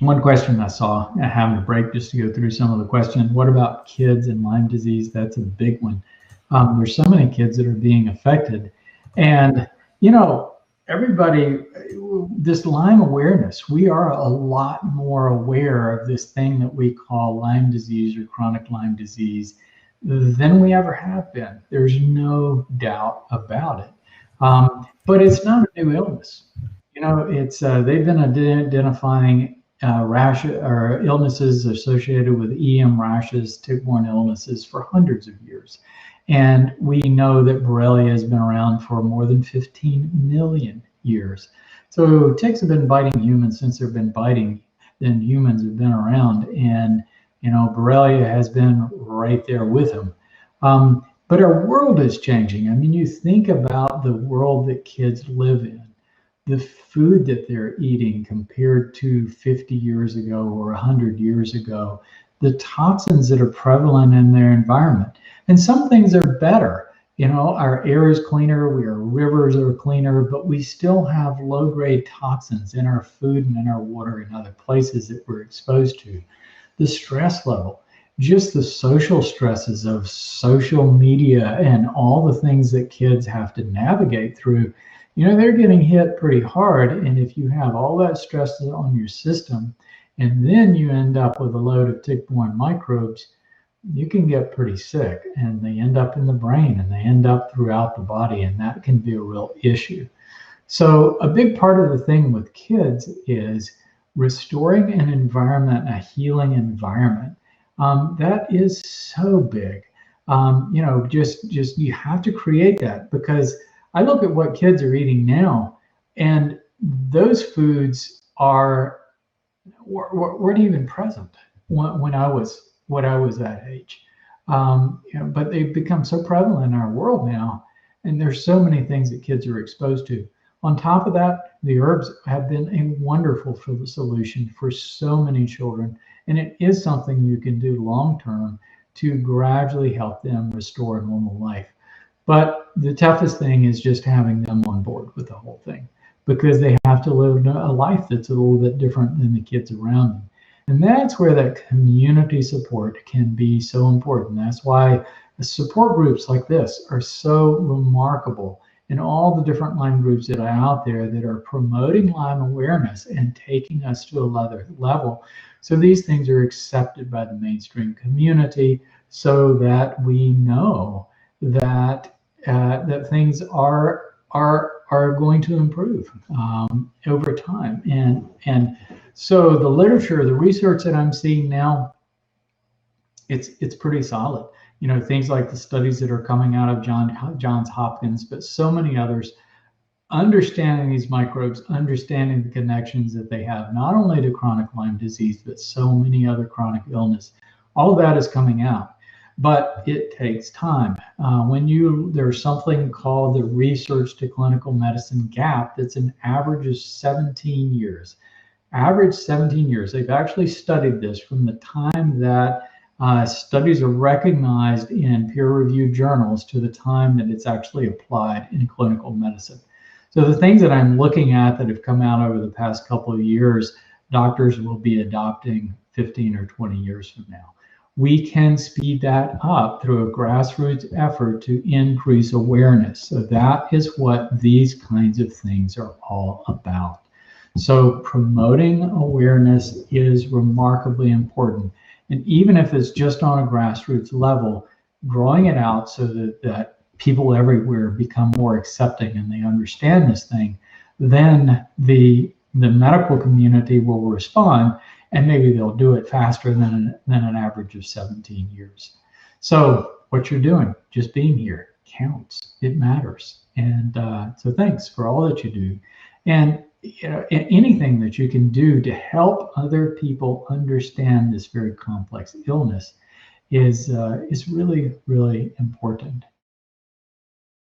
One question I saw, having a break just to go through some of the questions. What about kids and Lyme disease? That's a big one. There's so many kids that are being affected. And, you know, everybody, this Lyme awareness, we are a lot more aware of this thing that we call Lyme disease or chronic Lyme disease than we ever have been. There's no doubt about it. But it's not a new illness. You know, it's they've been identifying rash or illnesses associated with EM rashes, tick-borne illnesses for hundreds of years. And we know that Borrelia has been around for more than 15 million years. So ticks have been biting humans since they've been biting, and humans have been around. And, you know, Borrelia has been right there with them. But our world is changing. I mean, you think about the world that kids live in, the food that they're eating compared to 50 years ago or 100 years ago, the toxins that are prevalent in their environment. And some things are better. You know, our air is cleaner, our rivers are cleaner, but we still have low-grade toxins in our food and in our water and other places that we're exposed to. The stress level, just the social stresses of social media and all the things that kids have to navigate through, you know, they're getting hit pretty hard. And if you have all that stress on your system, and then you end up with a load of tick-borne microbes, you can get pretty sick, and they end up in the brain and they end up throughout the body, and that can be a real issue. So a big part of the thing with kids is restoring an environment, a healing environment. That is so big. You know, just you have to create that, because I look at what kids are eating now, and those foods weren't even present when I was that age. You know, but they've become so prevalent in our world now, and there's so many things that kids are exposed to. On top of that, the herbs have been a wonderful solution for so many children, and it is something you can do long term to gradually help them restore a normal life. But the toughest thing is just having them on board with the whole thing, because they have to live a life that's a little bit different than the kids around them. And that's where that community support can be so important. That's why the support groups like this are so remarkable, and all the different Lyme groups that are out there that are promoting Lyme awareness and taking us to another level. So these things are accepted by the mainstream community, so that we know that that things are going to improve over time. And so the literature, the research that I'm seeing now, it's pretty solid. You know, things like the studies that are coming out of Johns Hopkins, but so many others, understanding these microbes, understanding the connections that they have, not only to chronic Lyme disease, but so many other chronic illness. All of that is coming out, but it takes time. There's something called the research to clinical medicine gap that's an average of 17 years. Average 17 years. They've actually studied this from the time that studies are recognized in peer-reviewed journals to the time that it's actually applied in clinical medicine. So the things that I'm looking at that have come out over the past couple of years, doctors will be adopting 15 or 20 years from now. We can speed that up through a grassroots effort to increase awareness. So that is what these kinds of things are all about. So promoting awareness is remarkably important. And even if it's just on a grassroots level, growing it out so that people everywhere become more accepting and they understand this thing, then the medical community will respond, and maybe they'll do it faster than an average of 17 years. So what you're doing, just being here, counts. It matters. And so thanks for all that you do. And you know, anything that you can do to help other people understand this very complex illness is really, really important.